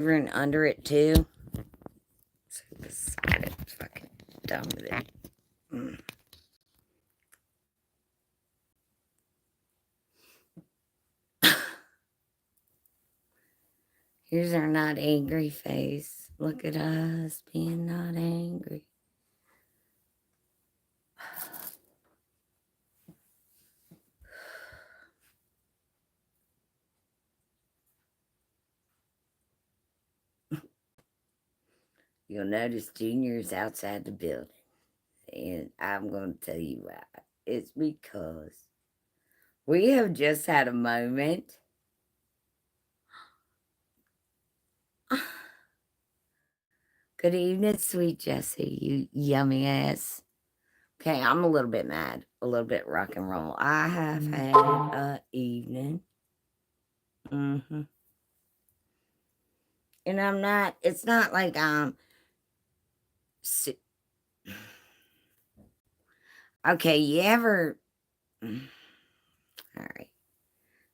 over and under it too. So beside it, fucking done with it. Mm. Here's our not angry face. Look at us being not angry. You'll notice Junior's outside the building. And I'm going to tell you why. It's because we have just had a moment. Good evening, sweet Jessie, you yummy ass. Okay, I'm a little bit mad, a little bit rock and roll. I have had a evening. Mm-hmm. And I'm not, it's not like okay, you ever, all right.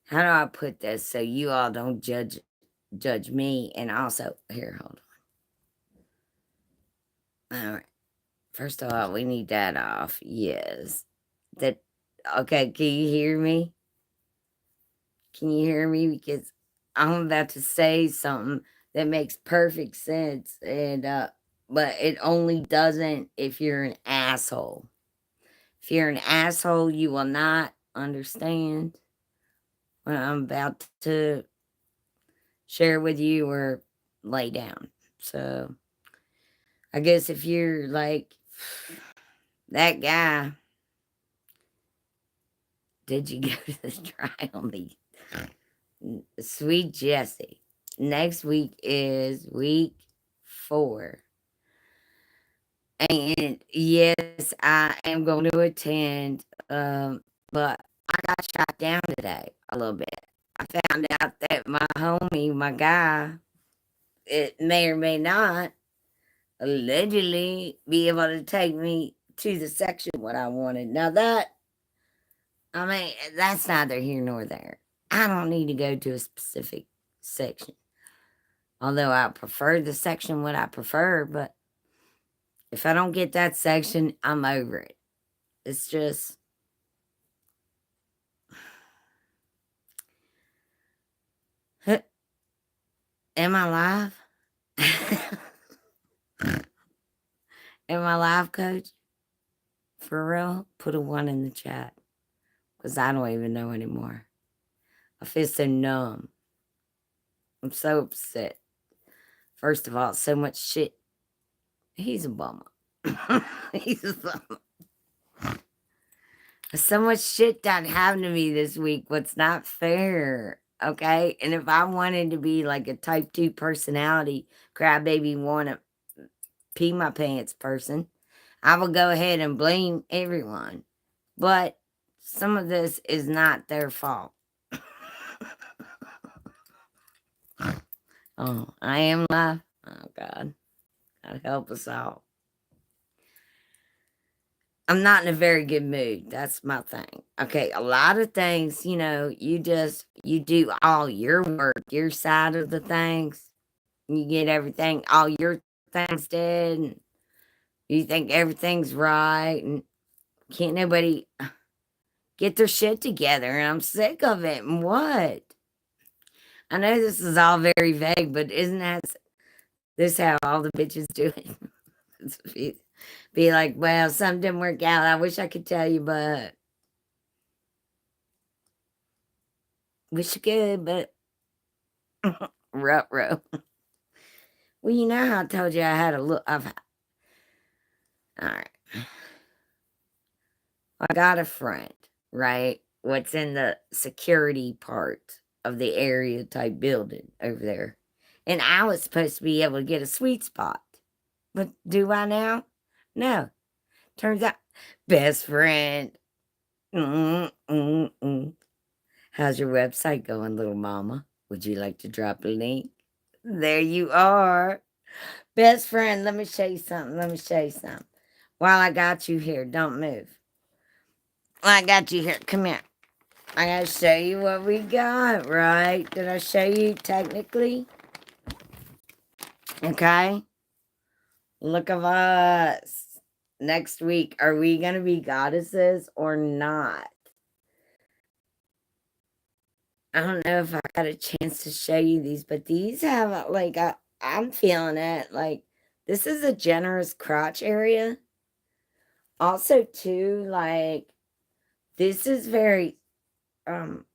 How do I put this so you all don't judge me? And also, here, hold on. All right. First of all, we need that off. Yes. That, okay, can you hear me? Can you hear me? Because I'm about to say something that makes perfect sense. And, but it only doesn't if you're an asshole. If you're an asshole, you will not understand what I'm about to share with you or lay down. So I guess if you're like that guy, did you go to the trial? Sweet Jessie. Next week is week 4. And yes, I am going to attend, but I got shot down today a little bit. I found out that my homie, my guy, it may or may not allegedly be able to take me to the section what I wanted. Now that, I mean, that's neither here nor there. I don't need to go to a specific section. Although I prefer the section what I prefer, but if I don't get that section, I'm over it. It's just, am I live? Am I live, coach? For real? Put a 1 in the chat. Because I don't even know anymore. I feel so numb. I'm so upset. First of all, so much shit. He's a bummer. He's a bummer. So much shit done happened to me this week. What's not fair. Okay. And if I wanted to be like a type 2 personality, crybaby, wanna pee my pants person, I will go ahead and blame everyone. But some of this is not their fault. Oh, I am live. Oh, God. God help us all. I'm not in a very good mood. That's my thing. Okay, a lot of things, you do all your work, your side of the things. You get everything, all your things did, and you think everything's right, and can't nobody get their shit together, and I'm sick of it. And what? I know this is all very vague, but isn't this how all the bitches do it? Be like, well, something didn't work out. I wish I could tell you, but wish you could, but ruh-roh. Well, you know how I told you I had a look. All right. I got a friend, right? What's in the security part of the area type building over there. And I was supposed to be able to get a sweet spot. But do I now? No. Turns out, best friend. How's your website going, little mama? Would you like to drop a link? There you are. Best friend, let me show you something. While I got you here, don't move. While I got you here, come here. I gotta show you what we got, right? Did I show you technically? Okay? Look of us. Next week, are we going to be goddesses or not? I don't know if I got a chance to show you these, but these have like I'm feeling it. Like this is a generous crotch area. Also, too, like this is very spandexy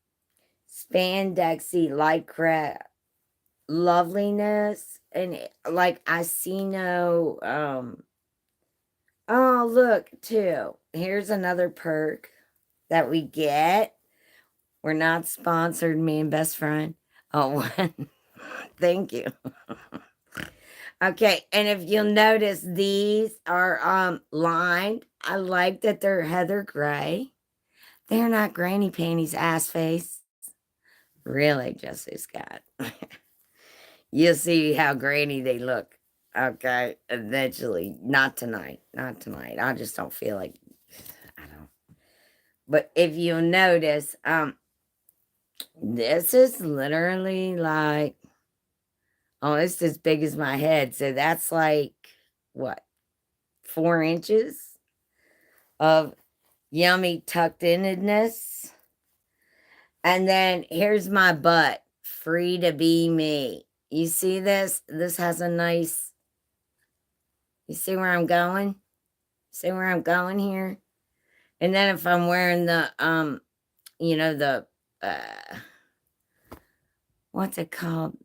lycra loveliness, and like I see no oh look too. Here's another perk that we get. We're not sponsored, me and best friend. Oh, thank you. Okay, and if you'll notice, these are lined. I like that they're heather gray. They're not granny panties, ass face. Really, Jesse Scott. You'll see how granny they look. Okay, eventually. Not tonight. Not tonight. I just don't feel like I don't. But if you'll notice, this is literally like it's as big as my head. So that's like what, 4 inches of yummy tucked inness. And then here's my butt, free to be me. You see this? This has a nice, you see where I'm going? See where I'm going here? And then if I'm wearing the, the, what's it called?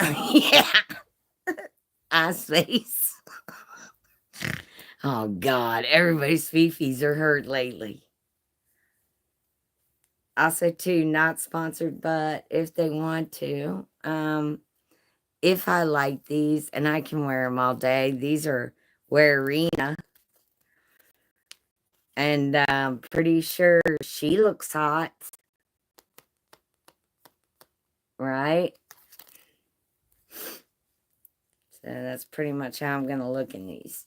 Yeah. Ice face. Oh, God. Everybody's fifis are hurt lately. Also, too, not sponsored, but if they want to, if I like these and I can wear them all day, these are Wearina. And I'm pretty sure she looks hot. Right? So that's pretty much how I'm going to look in these.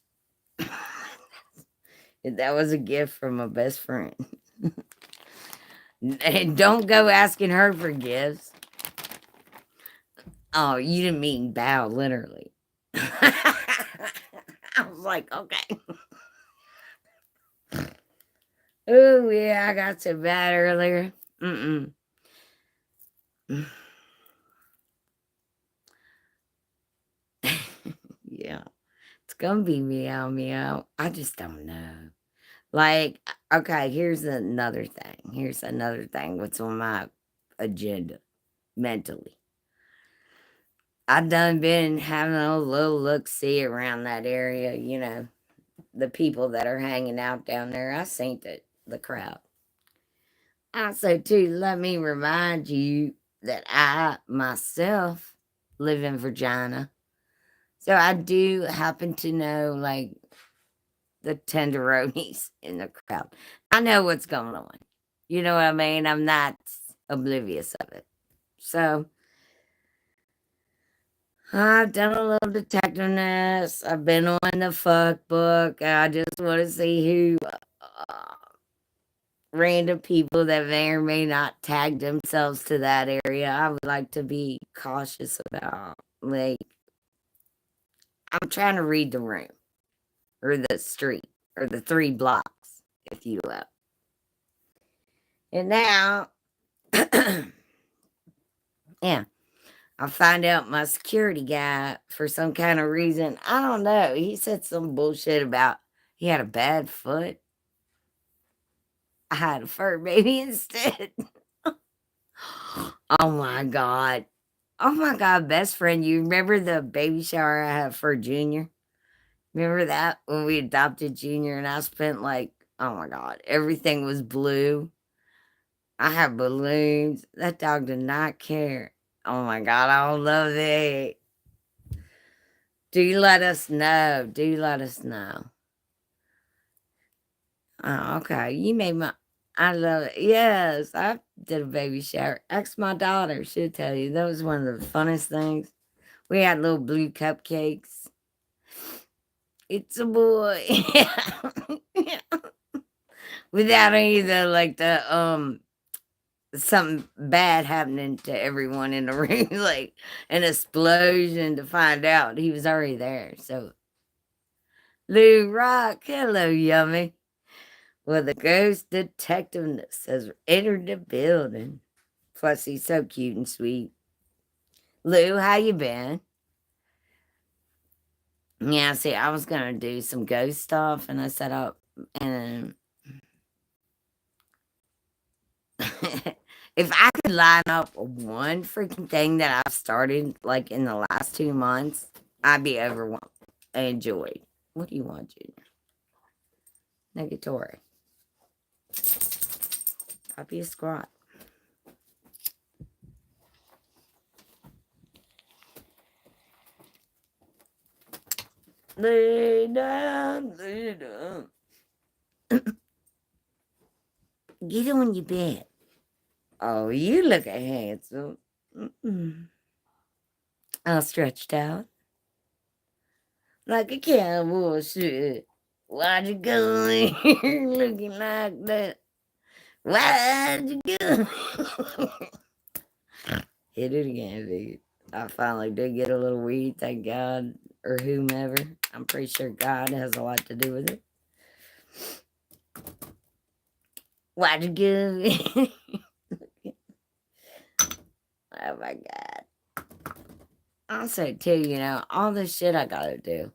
That was a gift from my best friend. And don't go asking her for gifts. Oh, you didn't mean bow, literally. I was like, okay. Oh, yeah, I got so bad earlier. Yeah, it's gonna be meow meow. I just don't know. Like, okay, here's another thing. Here's another thing. What's on my agenda mentally? I've done been having a little look see around that area, the people that are hanging out down there. I seen the crowd. Also, too, let me remind you that I myself live in Virginia. So I do happen to know like the tenderonis in the crowd. I know what's going on. You know what I mean? I'm not oblivious of it. So I've done a little detectiveness. I've been on the fuck book. I just want to see who random people that may or may not tag themselves to that area. I would like to be cautious about. Like, I'm trying to read the room or the street or the 3 blocks, if you will. And now, yeah, I find out my security guy, for some kind of reason, I don't know, he said some bullshit about he had a bad foot. I had a fur baby instead. Oh my God. Oh my God, best friend, you remember the baby shower I had for Junior? Remember that when we adopted Junior and I spent like, oh my God, everything was blue. I had balloons. That dog did not care. Oh my God, I love it. Do you let us know? Do you let us know? Oh, okay. You made my. I love it. Yes, I did a baby shower. Ask my daughter. She'll tell you. That was one of the funnest things. We had little blue cupcakes. It's a boy. Yeah. Without any of the like the something bad happening to everyone in the room, like an explosion to find out he was already there. So, Lou Rock, hello, Yummy. Well, the ghost detective has entered the building. Plus, he's so cute and sweet. Lou, how you been? Yeah, see, I was gonna do some ghost stuff, and I set up, and if I could line up one freaking thing that I've started like in the last 2 months, I'd be overwhelmed. I enjoyed. What do you want, Junior? Negatory. Puppy a squat. Lay down, lay down. Get on your bed. Oh, you look handsome. All stretched out. Like a cowboy should. Why'd you go in here looking like that? Why'd you go? Hit it again, dude. I finally did get a little weed, thank God, or whomever. I'm pretty sure God has a lot to do with it. Why'd you go? Oh my God. Also, too, all this shit I gotta do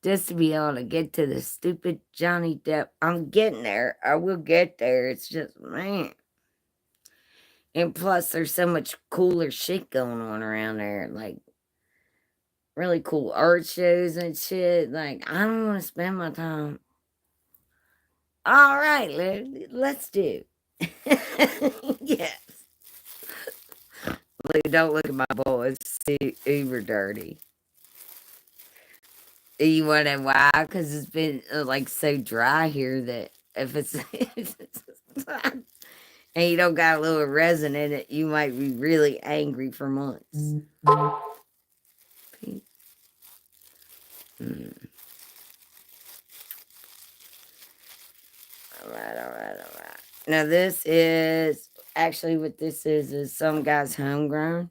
just to be able to get to the stupid Johnny Depp. I'm getting there. I will get there. It's just, man. And plus, there's so much cooler shit going on around there. Like, really cool art shows and shit. Like, I don't want to spend my time. All right, let's do. Yes. Don't look at my bowl. It's uber dirty. You want to know why? Because it's been like so dry here that if it's and you don't got a little resin in it, you might be really angry for months. All right. Now this is actually what this is some guy's homegrown.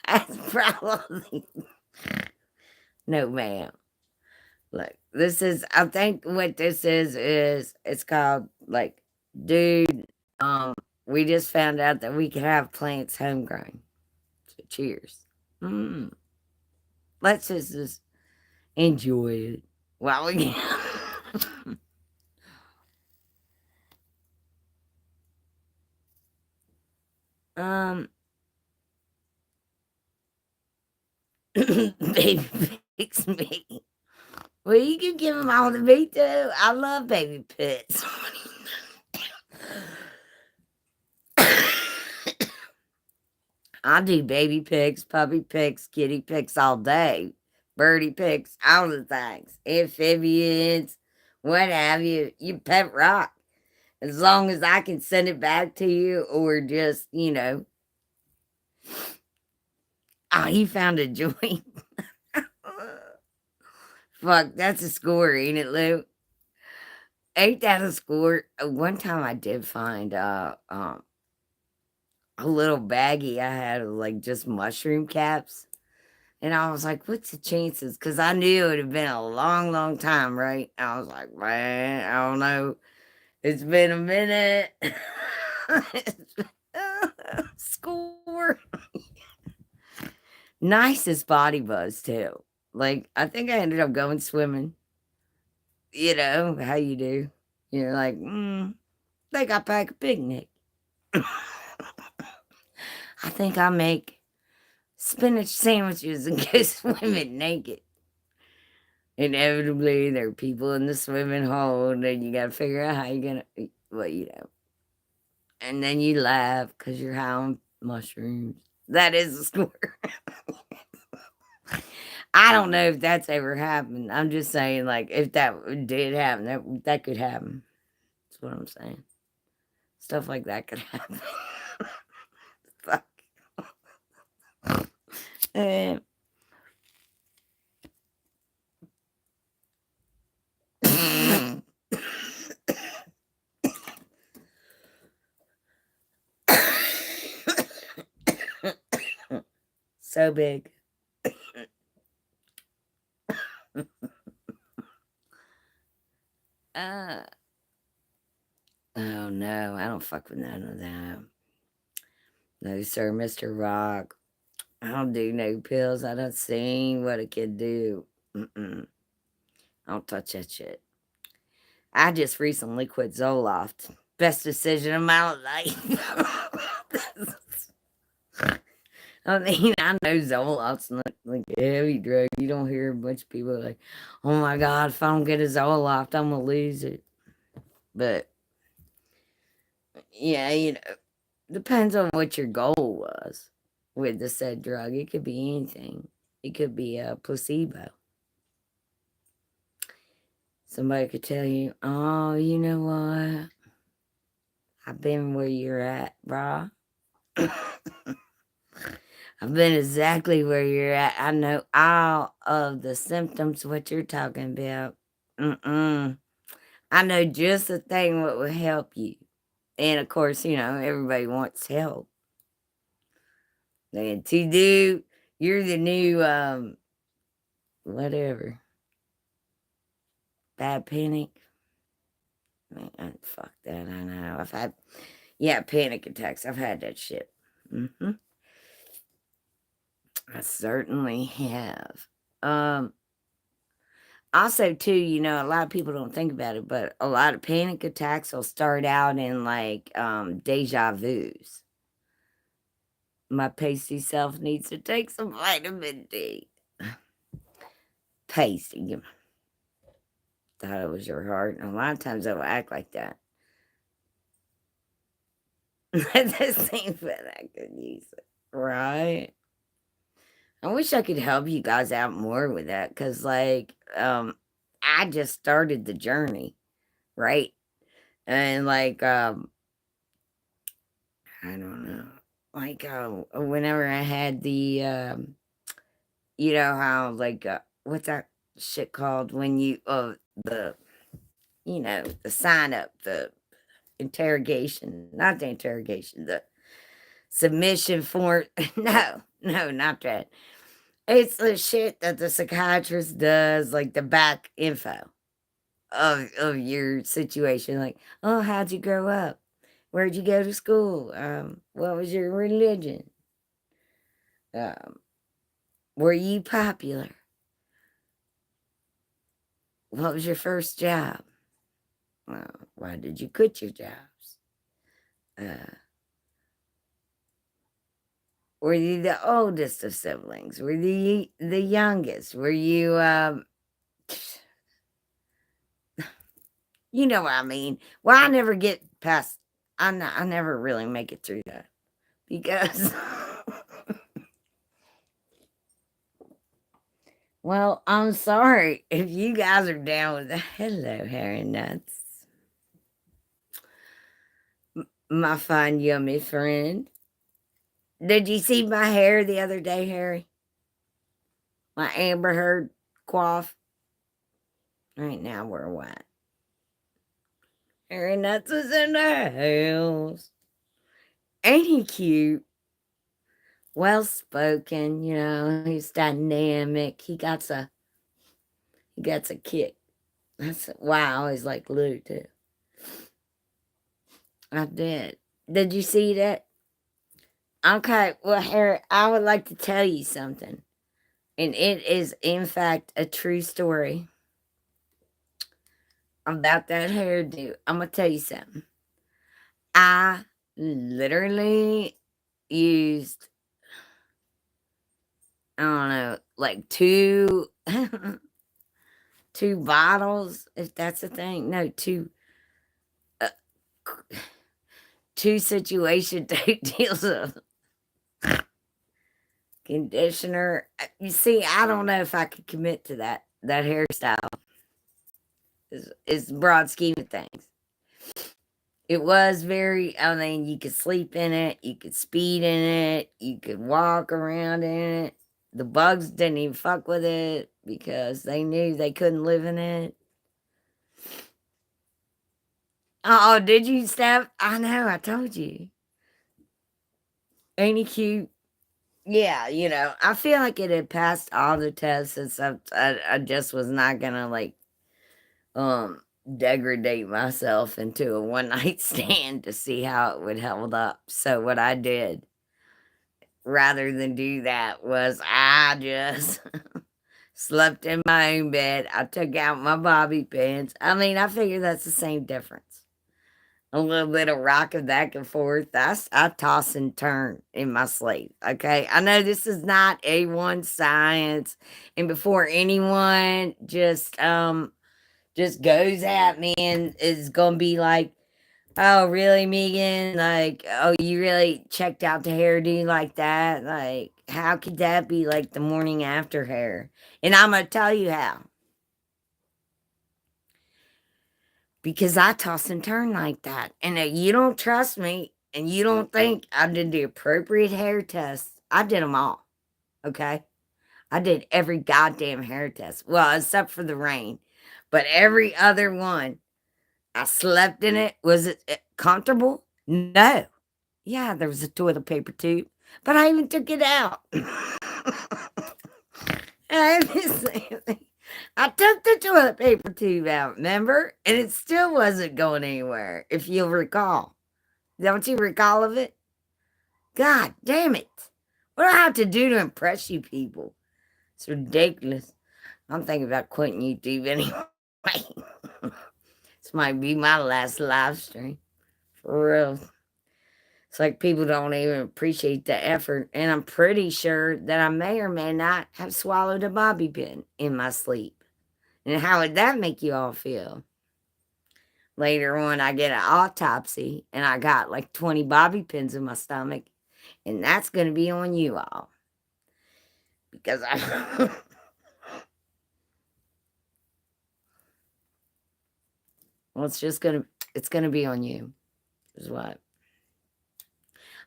That's probably no, ma'am. Look, this is. I think what this is it's called like, dude. We just found out that we could have plants homegrown. So cheers. Mm. Let's just enjoy it while we can. Baby picks me. Well, you can give them all to me too. I love baby pets. I do baby pics, puppy pics, kitty pics all day. Birdie pics, all the things. Amphibians, what have you. You pet rock. As long as I can send it back to you or just, Oh, he found a joint. Fuck, that's a score, ain't it, Lou? Ain't that a score? One time I did find a little baggie I had of like just mushroom caps. And I was like, what's the chances? Because I knew it would have been a long, long time, right? I was like, man, I don't know. It's been a minute. Score. Nicest body buzz, too. Like, I think I ended up going swimming. You know, how you do. You're like, think I pack a picnic. I think I make spinach sandwiches and go swimming naked. Inevitably, there are people in the swimming hole, and you gotta figure out how you're gonna, and then you laugh because you're high on mushrooms. That is a score. I don't know if that's ever happened. I'm just saying, like, if that did happen, that could happen. That's what I'm saying. Stuff like that could happen. Fuck. so big. uh, oh no, I don't fuck with none of that. No, sir, Mr. Rock. I don't do no pills. I done seen what it can do. I don't touch that shit. I just recently quit Zoloft. Best decision of my life. I mean, I know Zoloft's not like a heavy drug. You don't hear a bunch of people like, oh my God, if I don't get a Zoloft, I'm going to lose it. But, yeah, depends on what your goal was with the said drug. It could be anything. It could be a placebo. Somebody could tell you, oh, you know what? I've been where you're at, brah. I've been exactly where you're at. I know all of the symptoms, what you're talking about. I know just the thing what will help you. And of course, everybody wants help. And to do, you're the new, whatever. Bad panic. Man, fuck that, I know. I've had, panic attacks. I've had that shit. I certainly have. Also, too, a lot of people don't think about it, but a lot of panic attacks will start out in like deja vus. My pasty self needs to take some vitamin D. Pasty. Thought it was your heart. And a lot of times they'll act like that. That seems that I could use it. Right? I wish I could help you guys out more with that. Because, like, I just started the journey. Right? And, like, I don't know. Like, whenever I had the, how, like, what's that shit called when you, the sign up, the interrogation, not the interrogation, the submission form. No, not that. It's the shit that the psychiatrist does, like the back info of your situation. Like, oh, how'd you grow up? Where'd you go to school? What was your religion? Were you popular? What was your first job? Why did you quit your jobs? Were you the oldest of siblings? Were you the youngest? Were you, you know what I mean? Well, I never get past, I never really make it through that because, well, I'm sorry if you guys are down with that. Hello, Harry Nuts. My fine, yummy friend. Did you see my hair the other day, Harry? My Amber Heard coif? Right now, we're what? Harry Nuts is in the house. Ain't he cute? Well spoken, he's dynamic. He got a kick. That's why I always like Lou too. I did. Did you see that? Okay, well, Harry, I would like to tell you something. And it is, in fact, a true story about that hairdo. I'm going to tell you something. I literally used, I don't know, like two bottles, if that's a thing. No, two situation deals of conditioner. You see, I don't know if I could commit to that hairstyle. Is the broad scheme of things. It was very, I mean, you could sleep in it, you could speed in it, you could walk around in it. The bugs didn't even fuck with it because they knew they couldn't live in it. Oh, did you, Steph? I know, I told you. Ain't he cute? Yeah, I feel like it had passed all the tests and stuff. I just was not gonna like um degrade myself into a one night stand to see how it would hold up. So what I did rather than do that was I just slept in my own bed. I took out my bobby pins. I mean, I figure that's the same difference. A little bit of rocking back and forth. I toss and turn in my sleep. Okay. I know this is not A1 science. And before anyone just goes at me and is gonna be like, oh really, Megan? Like, oh, you really checked out the hairdo like that? Like, how could that be like the morning after hair? And I'm gonna tell you how. Because I toss and turn like that. And if you don't trust me and you don't think I did the appropriate hair tests, I did them all. Okay. I did every goddamn hair test. Well, except for the rain. But every other one, I slept in it. Was it comfortable? No. Yeah, there was a toilet paper tube, but I even took it out. I took the toilet paper tube out, remember? And it still wasn't going anywhere, if you'll recall. Don't you recall of it? God damn it. What do I have to do to impress you people? It's ridiculous. I'm thinking about quitting YouTube anyway. This might be my last live stream. For real. It's like people don't even appreciate the effort. And I'm pretty sure that I may or may not have swallowed a bobby pin in my sleep. And how would that make you all feel? Later on, I get an autopsy and I got like 20 bobby pins in my stomach. And that's going to be on you all. Because I. Well, it's going to be on you, is what.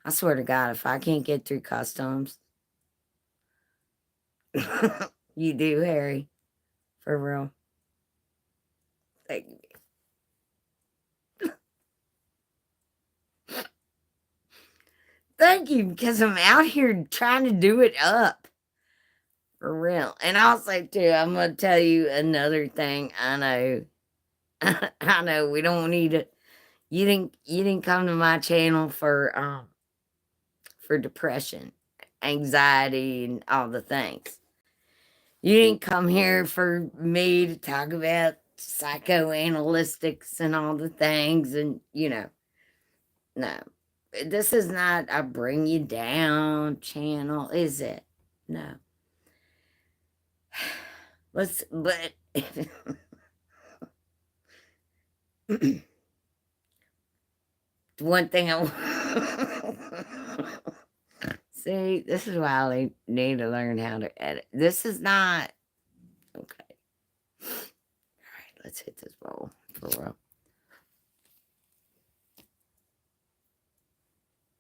I swear to God, if I can't get through customs, you do, Harry. For real. Thank you. Thank you, because I'm out here trying to do it up. For real. And also, too, I'm going to tell you another thing. I know. I know we don't need it. You didn't come to my channel for depression, anxiety, and all the things. You didn't come here for me to talk about psychoanalytics and all the things, and no. This is not a bring you down channel, is it? No. But one thing see, this is why I need to learn how to edit. This is not okay. All right, let's hit this bowl for real.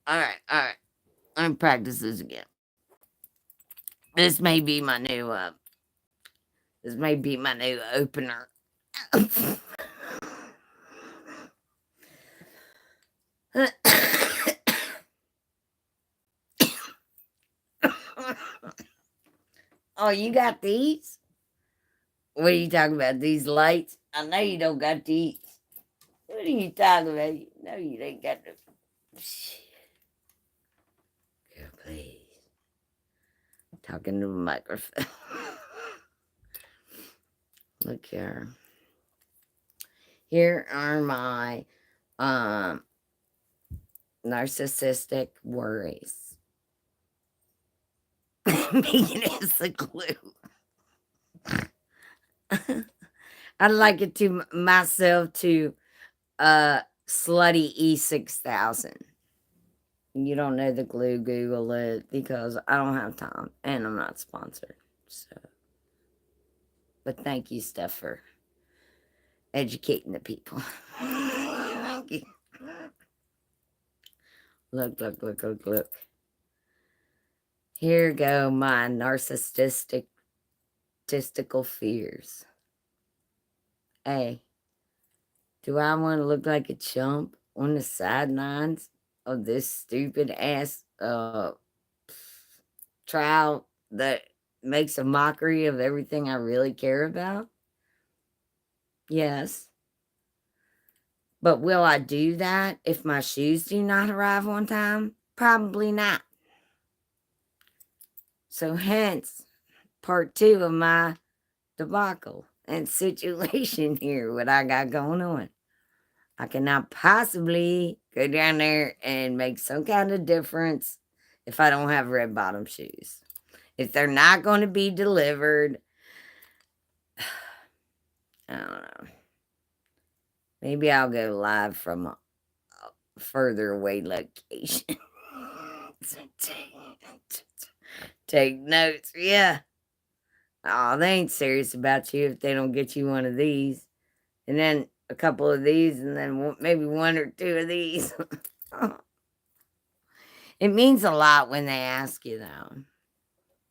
All right. Let me practice this again. This may be my new opener. Oh, you got these? What are you talking about? These lights? I know you don't got these. What are you talking about? No, you ain't got them. Girl, please. I'm talking to the microphone. Look here. Here are my narcissistic worries. Megan is the glue. I'd like it to myself to slutty E6000. You don't know the glue, Google it, because I don't have time and I'm not sponsored. So, but thank you, Steph, for educating the people. Thank you. Look. Here go my narcissistic statistical fears. A, do I want to look like a chump on the sidelines of this stupid ass trowel that makes a mockery of everything I really care about? Yes. But will I do that if my shoes do not arrive on time? Probably not. So hence part 2 of my debacle and situation here, what I got going on. I cannot possibly go down there and make some kind of difference if I don't have red bottom shoes. If they're not going to be delivered, I don't know. Maybe I'll go live from a further away location. Take notes. Yeah. Oh, they ain't serious about you if they don't get you one of these. And then a couple of these, and then maybe 1 or 2 of these. It means a lot when they ask you, though.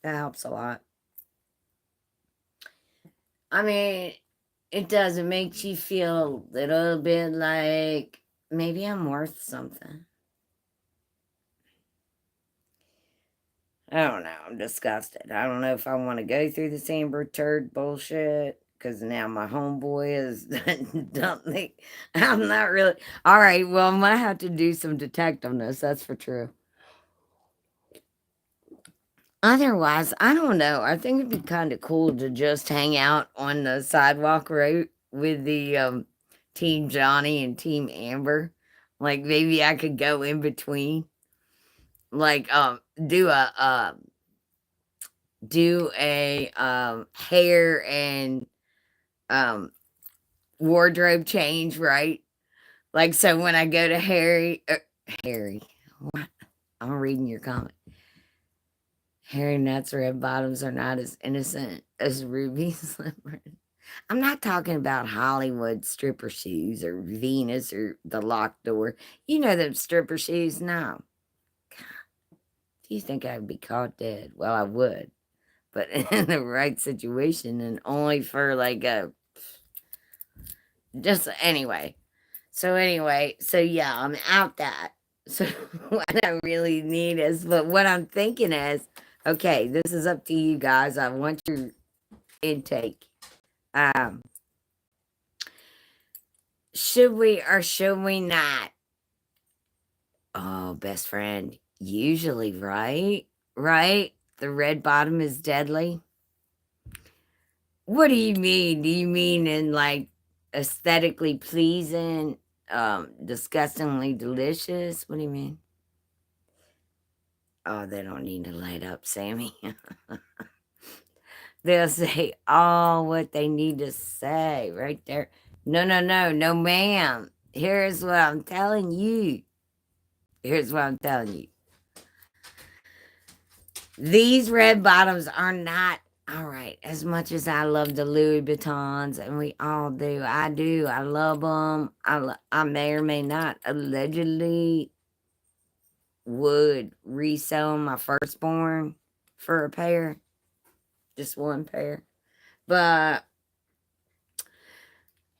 That helps a lot. I mean, it does. It makes you feel a little bit like maybe I'm worth something. I don't know. I'm disgusted. I don't know if I want to go through this Amber Turd bullshit because now my homeboy is. Don't think I'm not really. All right. Well, I'm gonna have to do some detectiveness. That's for true. Otherwise, I don't know. I think it'd be kind of cool to just hang out on the sidewalk right with the Team Johnny and Team Amber. Like maybe I could go in between. Like do a hair and wardrobe change, right? Like so when I go to Harry, what? I'm reading your comment. Harry Nuts red bottoms are not as innocent as Ruby slippers. I'm not talking about Hollywood stripper shoes or Venus or the locked door. You know them stripper shoes? No. God, do you think I'd be caught dead? Well, I would. But in the right situation and only for like a... Just anyway. So yeah, I'm out that. So what I really need is, but what I'm thinking is, okay, this is up to you guys. I want your intake. Should we or should we not? Oh, best friend. Usually, right? Right? The red bottom is deadly. What do you mean? Do you mean in like aesthetically pleasing, disgustingly delicious? What do you mean? Oh, they don't need to light up, Sammy. They'll say all what they need to say right there. No, ma'am. Here's what I'm telling you. These red bottoms are not all right. As much as I love the Louis Vuittons, and we all do, I do. I love them. I may or may not allegedly would resell my firstborn for a pair, just one pair. But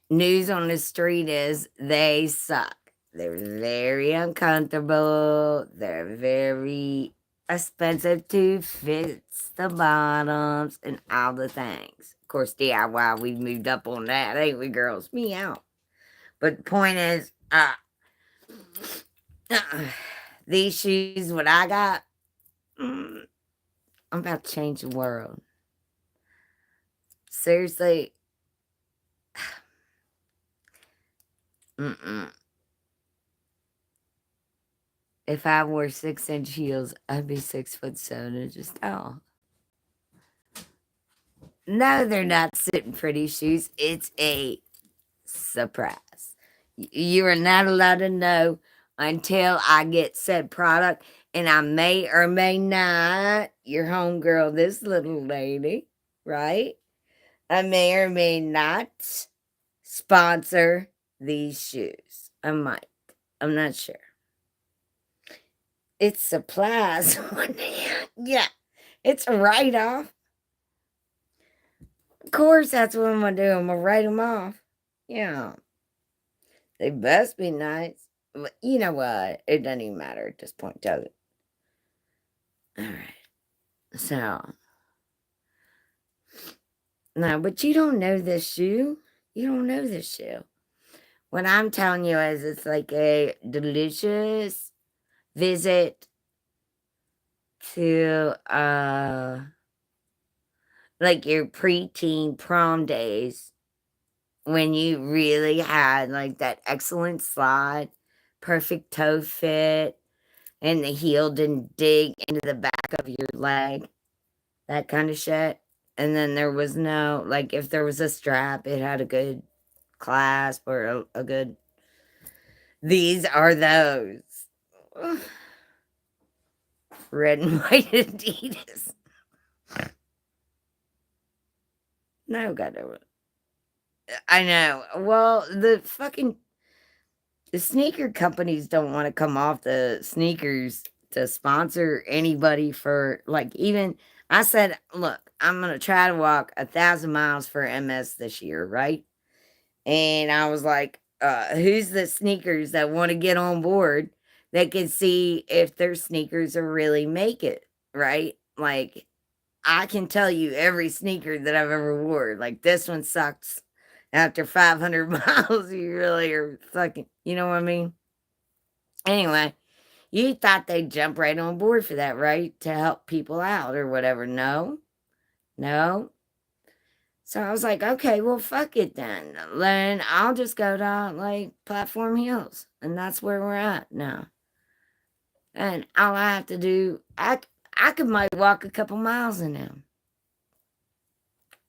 news on the street is they suck. They're very uncomfortable. They're very expensive to fix the bottoms and all the things. Of course, DIY, we've moved up on that, ain't we, girls? Me out. But the point is, these shoes, what I got, I'm about to change the world. Seriously. If I wore 6-inch heels, I'd be 6'7" tall. No, they're not sitting pretty shoes. It's a surprise. You are not allowed to know until I get said product, and I may or may not, your homegirl, this little lady, right? I may or may not sponsor these shoes. I might. I'm not sure. It's supplies. Yeah, it's a write-off. Of course, that's what I'm going to do. I'm going to write them off. Yeah. They best be nice. But you know what? It doesn't even matter at this point, does it? All right. So, no, but you don't know this shoe. You don't know this shoe. What I'm telling you is it's like a delicious visit to like your preteen prom days when you really had like that excellent slide, perfect toe fit, and the heel didn't dig into the back of your leg, that kind of shit. And then there was no, like, if there was a strap, it had a good clasp or a good. These are those. Ugh. Red and white Adidas. No, God, I know. Well, the sneaker companies don't want to come off the sneakers to sponsor anybody for like even. I said, look, I'm gonna try to walk 1,000 miles for MS this year, right? And I was like, who's the sneakers that want to get on board that can see if their sneakers will really make it, right? Like, I can tell you every sneaker that I've ever wore. Like, this one sucks. After 500 miles, you really are fucking, you know what I mean? Anyway, you thought they'd jump right on board for that, right? To help people out or whatever. No, no. So I was like, okay, well, fuck it then. Then I'll just go to like Platform Hills, and that's where we're at now. And all I have to do, I could might walk a couple miles in them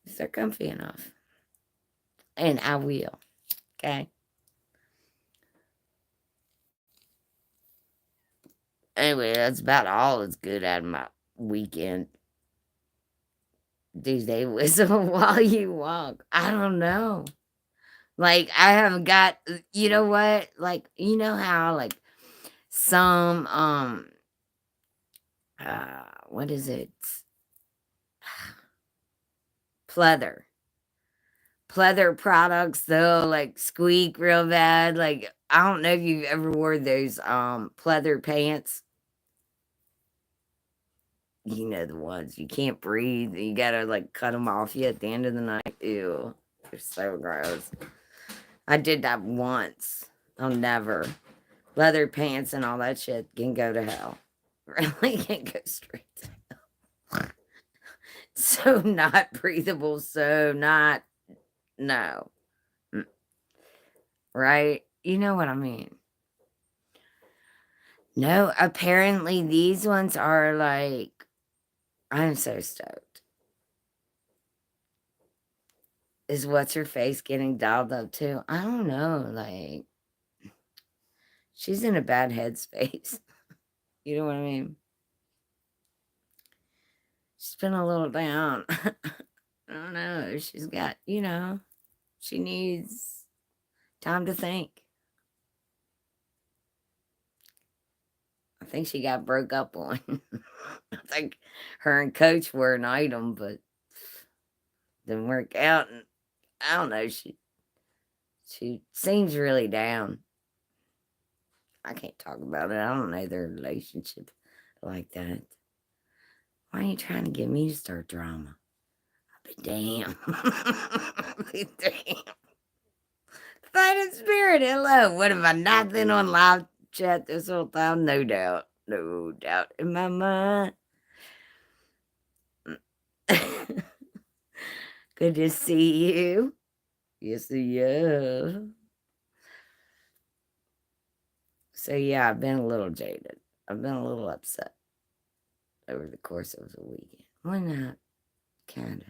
if they're comfy enough, and I will. Okay. Anyway, that's about all that's good out of my weekend. Do they whistle while you walk? I don't know. Like I haven't got. You know what? Like you know how like some what is it? Pleather. Pleather products, they'll like squeak real bad. Like I don't know if you've ever wore those pleather pants. You know the ones you can't breathe. You gotta like cut them off you at the end of the night. Ew, they're so gross. I did that once. I'll never. Leather pants and all that shit can go to hell. Really can go straight to hell. So not breathable. So not no. Right? You know what I mean. No, apparently these ones are like, I'm so stoked. Is what's her face getting dialed up to? I don't know. Like, she's in a bad headspace. You know what I mean? She's been a little down. I don't know. She's got, she needs time to think. I think she got broke up on. I think her and Coach were an item, but didn't work out. And I don't know. She seems really down. I can't talk about it. I don't know their relationship like that. Why are you trying to get me to start drama? I'll be damn. I'll be damn. Fight in spirit. Hello. What have I not been on live chat this whole time? No doubt. No doubt in my mind. Good to see you. Yes, yeah. So yeah, I've been a little jaded. I've been a little upset over the course of the weekend. Why not? Kinda.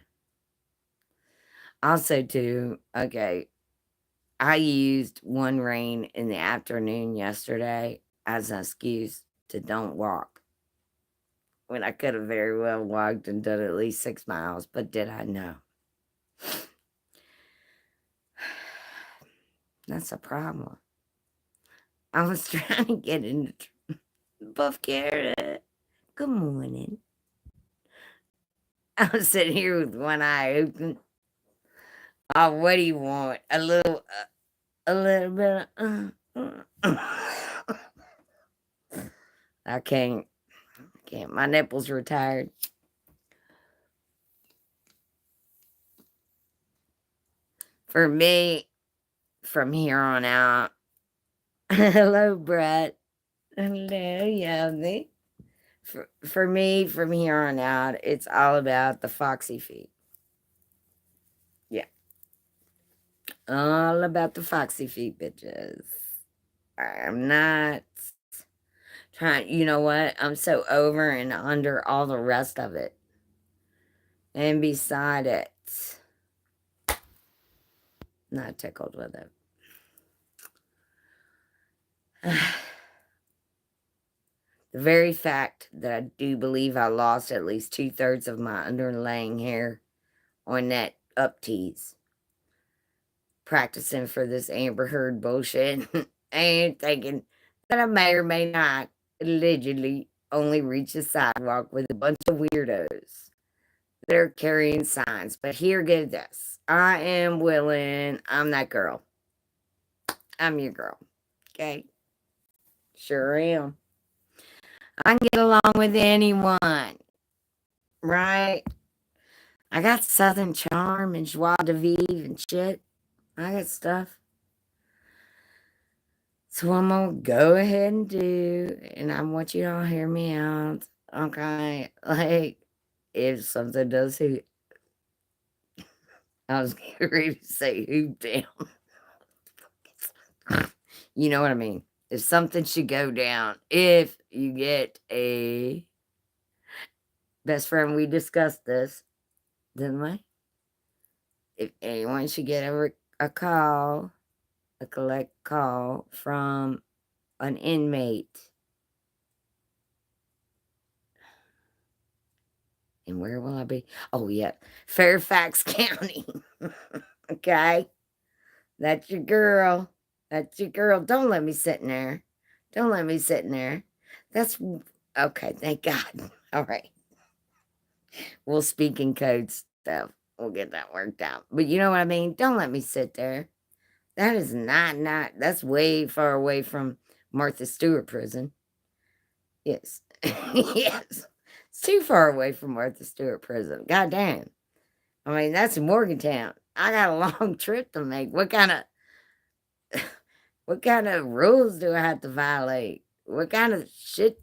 Also, too, okay, I used one rain in the afternoon yesterday as an excuse to don't walk. When I could have very well walked and done at least 6 miles, but did I? No. That's a problem. I was trying to get into Buff Carrot. Good morning. I was sitting here with one eye open. Oh, what do you want? A little bit of, I can't. My nipples are tired. For me, from here on out, hello, Brett. Hello, Yummy. For me, from here on out, it's all about the foxy feet. Yeah. All about the foxy feet, bitches. I'm not trying, you know what? I'm so over and under all the rest of it. And beside it, not tickled with it. The very fact that I do believe I lost at least 2/3 of my underlying hair on that up tease, practicing for this Amber Heard bullshit, and thinking that I may or may not allegedly only reach the sidewalk with a bunch of weirdos that are carrying signs. But here, get this. I am willing. I'm that girl. I'm your girl. Okay? Sure am. I can get along with anyone. Right? I got Southern charm and joie de vivre and shit. I got stuff. So I'm gonna go ahead and do, and I want you to all hear me out. Okay? Like, if something does hoot, I was getting ready to say hoot down. You know what I mean? If something should go down, if you get a best friend, we discussed this, didn't we? If anyone should get a call, a collect call from an inmate, and where will I be? Oh, yeah, Fairfax County. Okay? That's your girl. That's your girl. Don't let me sit in there. Don't let me sit in there. That's okay. Thank God. All right. We'll speak in code stuff. We'll get that worked out. But you know what I mean? Don't let me sit there. That is not, that's way far away from Martha Stewart prison. Yes. Yes. It's too far away from Martha Stewart prison. God damn. I mean, that's in Morgantown. I got a long trip to make. What kind of rules do I have to violate? What kind of shit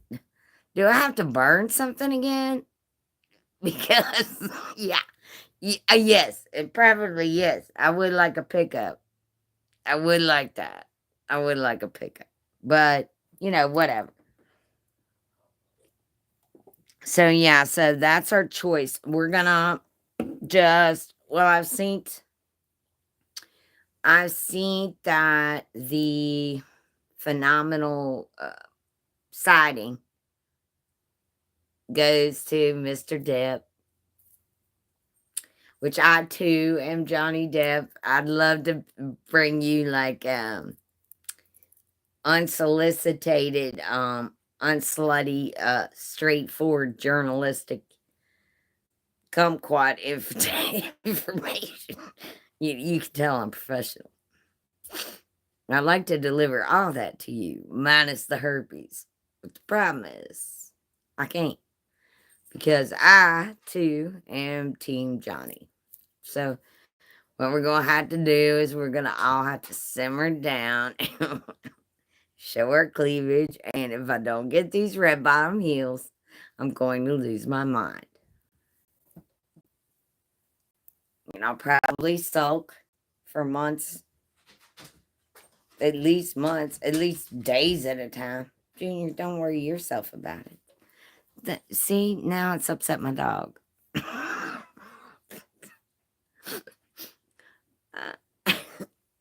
do I have to burn something again? Because yeah, yes, and probably yes, I would like a pickup. I would like that. I would like a pickup, but whatever. So yeah, so that's our choice. We're gonna I've seen that the phenomenal sighting goes to Mr. Depp, which I too am Johnny Depp. I'd love to bring you like unsolicited, unslutty, straightforward journalistic kumquat information. You can tell I'm professional. I'd like to deliver all that to you, minus the herpes. But the problem is, I can't. Because I, too, am Team Johnny. So, what we're going to have to do is we're going to all have to simmer down and show our cleavage. And if I don't get these red bottom heels, I'm going to lose my mind. And I'll probably sulk for months, at least days at a time. Junior, don't worry yourself about it. See, now it's upset my dog.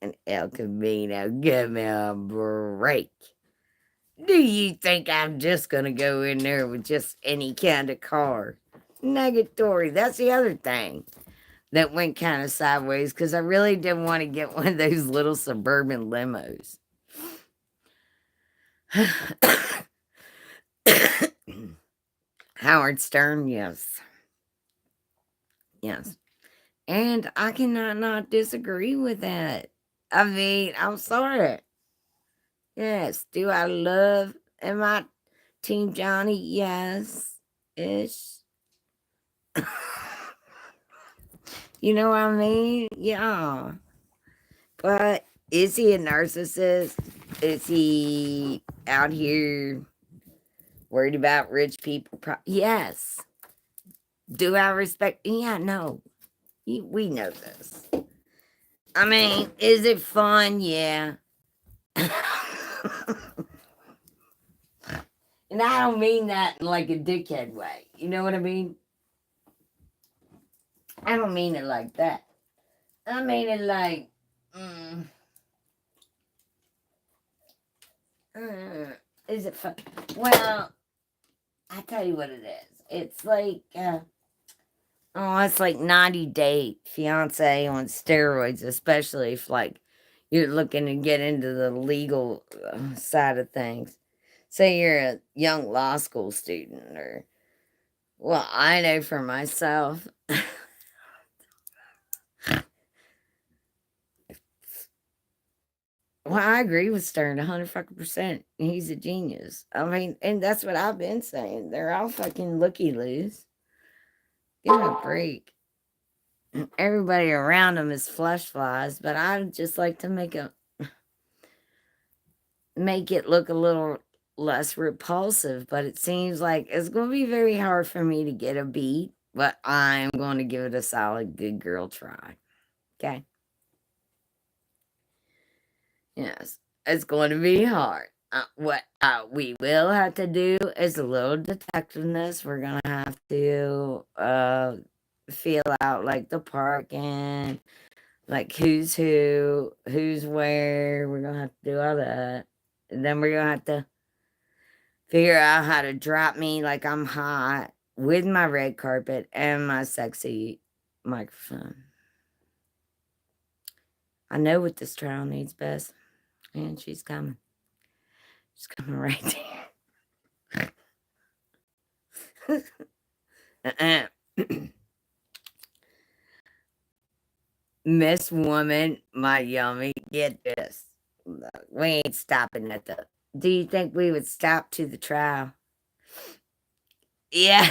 And El Camino, give me a break. Do you think I'm just going to go in there with just any kind of car? Negatory. That's the other thing that went kind of sideways, because I really didn't want to get one of those little suburban limos. Howard Stern, yes. Yes. And I cannot not disagree with that. I mean, I'm sorry. Yes. Do I love, am I Team Johnny? Yes. Ish. You know what I mean? Yeah. But is he a narcissist? Is he out here worried about rich people? Yes. Do I respect? Yeah, no. We know this. I mean, is it fun? Yeah. And I don't mean that in like a dickhead way. You know what I mean? I don't mean it like that. I mean it like, is it fun? Well, I tell you what it is. It's like, it's like 90-day fiance on steroids, especially if like you're looking to get into the legal side of things. Say you're a young law school student, or well, I know for myself. Well, I agree with Stern 100%. He's a genius. I mean, and that's what I've been saying. They're all fucking looky loos. Give me a break. Everybody around them is flesh flies, but I just like to make it look a little less repulsive. But it seems like it's going to be very hard for me to get a beat. But I'm going to give it a solid good girl try. Okay. Yes, it's going to be hard. What we will have to do is a little detectiveness. We're going to have to feel out like the parking, like who's who, who's where. We're going to have to do all that. And then we're going to have to figure out how to drop me like I'm hot with my red carpet and my sexy microphone. I know what this trial needs best. And she's coming. She's coming right there. Miss Woman, my yummy, get this. We ain't stopping at the. Do you think we would stop to the trial? Yeah,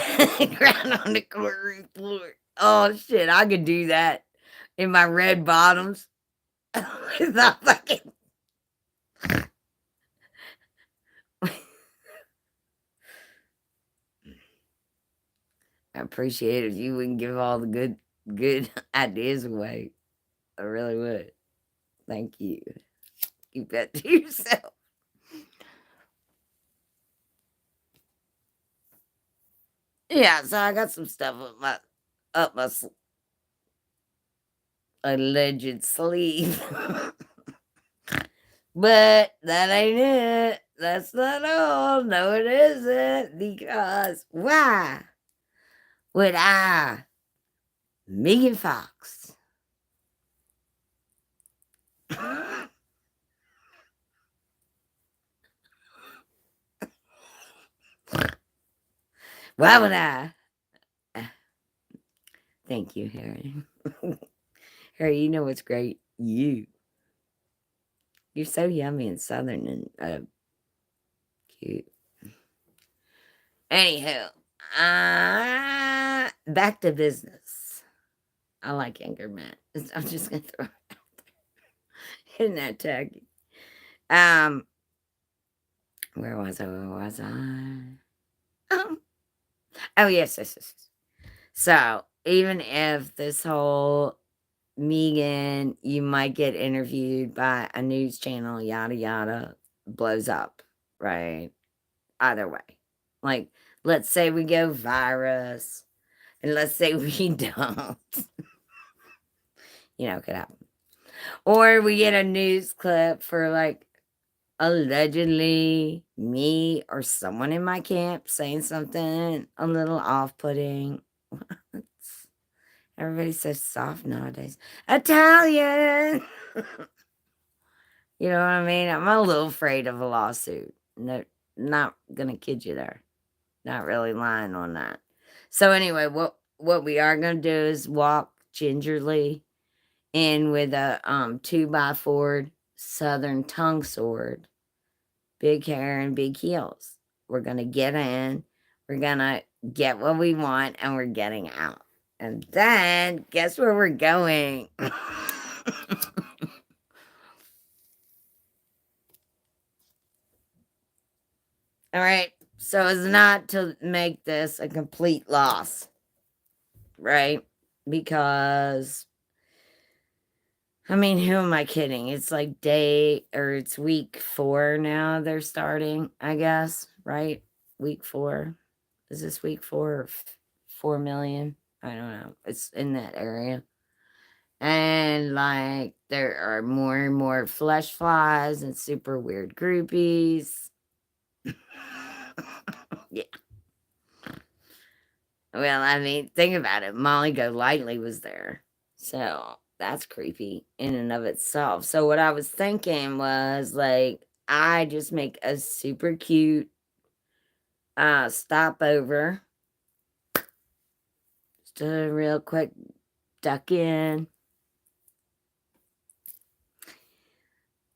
ground on the courtroom floor. Oh shit, I could do that in my red bottoms. It's not fucking. I appreciate it if you wouldn't give all the good ideas away. I really would. Thank you. Keep that to yourself. Yeah, so I got some stuff up my alleged sleeve. But that ain't it. That's not all. No, it isn't. Because why would I, Megan Fox, why would I? Thank you, Harry. Harry, you know what's great? You're so yummy and southern and cute. Anywho, back to business. I like anger man. I'm just gonna throw it out there. Isn't that tacky? Where was I? Oh, yes. So, even if this whole Megan, you might get interviewed by a news channel, yada yada, blows up, right? Either way. Like, let's say we go virus, and let's say we don't. It could happen. Or we get a news clip for like allegedly me or someone in my camp saying something a little off-putting. Everybody's so soft nowadays. Italian. You know what I mean? I'm a little afraid of a lawsuit. No, not gonna kid you there. Not really lying on that. So anyway, what we are gonna do is walk gingerly in with a 2x4 Southern tongue sword, big hair and big heels. We're gonna get in. We're gonna get what we want, and we're getting out. And then guess where we're going? All right. So as not to make this a complete loss, right? Because I mean, who am I kidding? It's like it's week 4 now they're starting, I guess, right? Week 4. Is this week 4 or 4 million? I don't know. It's in that area. And like there are more and more flesh flies and super weird groupies. Yeah. Well, I mean, think about it. Molly Golightly was there. So that's creepy in and of itself. So what I was thinking was like I just make a super cute stopover. Just a real quick duck in.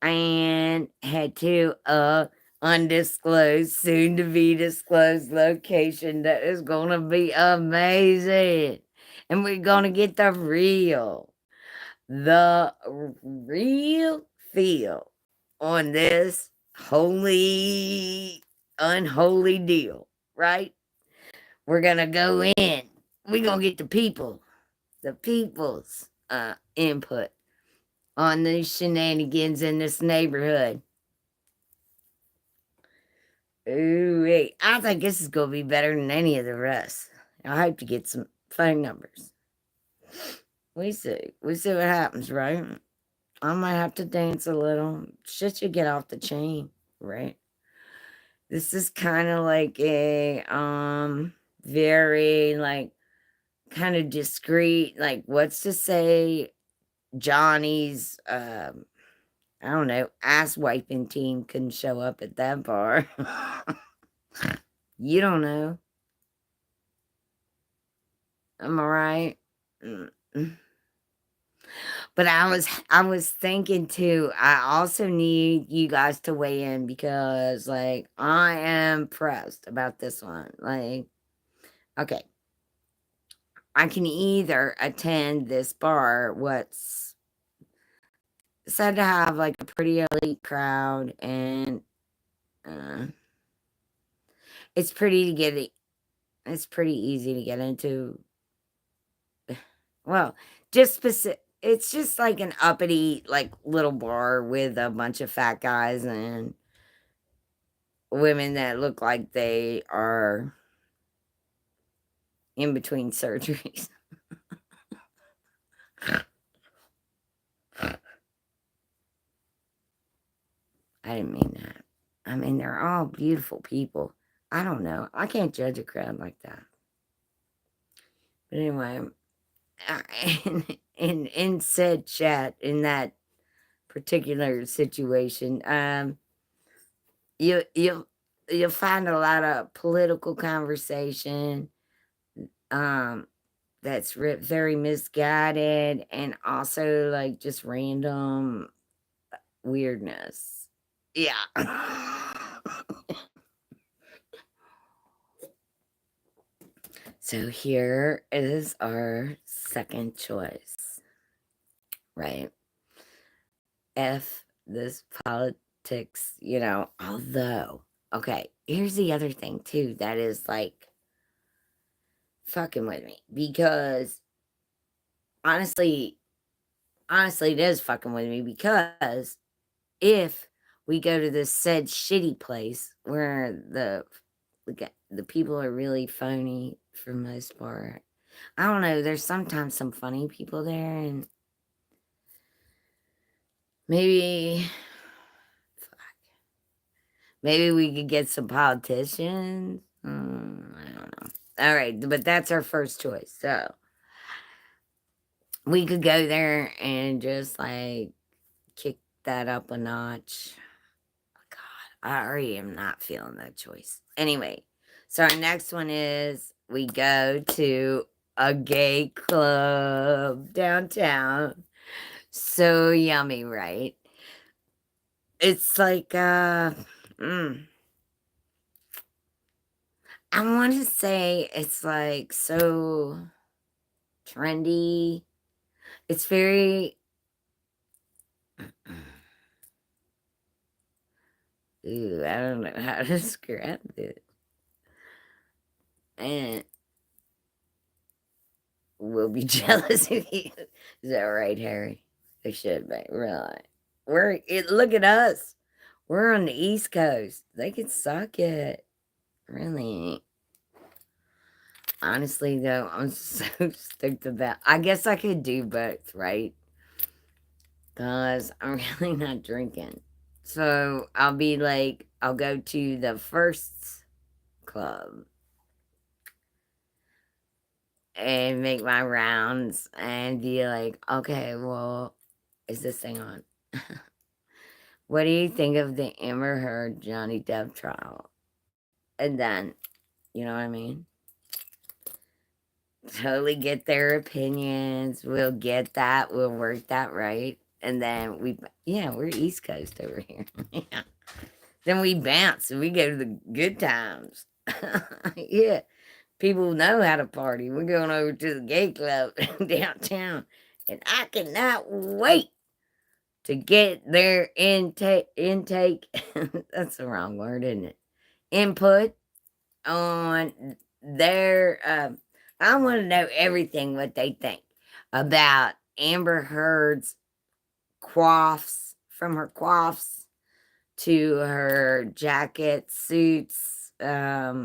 And head to a undisclosed, soon to be disclosed location that is gonna be amazing. And we're gonna get the real feel on this holy, unholy deal, right? We're gonna go in. We're gonna get the people's input on these shenanigans in this neighborhood. Ooh, wait. I think this is gonna be better than any of the rest. I hope to get some phone numbers. We see. We see what happens, right? I might have to dance a little. Shit should get off the chain, right? This is kind of like a very like kind of discreet, like what's to say Johnny's I don't know, ass wiping team couldn't show up at that bar. You don't know. Am I right? Mm. But I was thinking too, I also need you guys to weigh in because like I am pressed about this one. Like, okay, I can either attend this bar, what's said to have like a pretty elite crowd, and uh, it's pretty to get it. It's pretty easy to get into. Well, just specific. It's just like an uppity, like little bar with a bunch of fat guys and women that look like they are in between surgeries. I didn't mean that. I mean, they're all beautiful people. I don't know. I can't judge a crowd like that. But anyway, in said chat, in that particular situation, you'll find a lot of political conversation, that's very misguided, and also like just random weirdness. Yeah. So here is our second choice, right? F this politics, although, okay, here's the other thing too that is like fucking with me because honestly, it is fucking with me because if we go to this said shitty place where the people are really phony for most part. I don't know. There's sometimes some funny people there, and maybe, maybe we could get some politicians. I don't know. All right, but that's our first choice. So we could go there and just like kick that up a notch. God, I already am not feeling that choice. Anyway, so our next one is we go to a gay club downtown. So yummy, right? It's like I want to say it's like so trendy. It's very Ooh, I don't know how to describe it. And we'll be jealous of you. Is that right, Harry? They should be, really. Look at us. We're on the East Coast. They could suck it. Really. Honestly, though, I'm so stoked about. I guess I could do both, right? Because I'm really not drinking. So I'll be like, I'll go to the first club and make my rounds and be like, okay, well, is this thing on? What do you think of the Amber Heard Johnny Depp trial? And then, you know what I mean? Totally get their opinions. We'll get that. We'll work that right. And then we're East Coast over here. Yeah. Then we bounce and we go to the good times. Yeah. People know how to party. We're going over to the gay club downtown. And I cannot wait to get their intake. That's the wrong word, isn't it? Input on their I want to know everything what they think about Amber Heard's coiffs, from her coiffs to her jacket suits, yeah,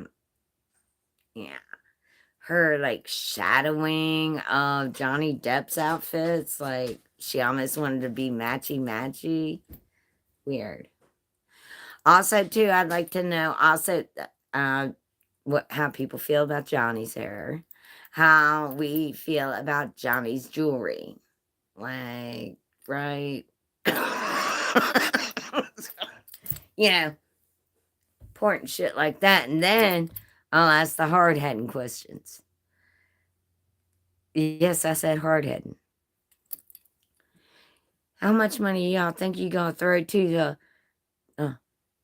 her like shadowing of Johnny Depp's outfits, like she almost wanted to be matchy matchy. Weird. Also, too, I'd like to know also how people feel about Johnny's hair, how we feel about Johnny's jewelry, like right, you know, important shit like that, and then I'll ask the hard heading questions. Yes, I said hard heading. How much money y'all think you gonna throw to the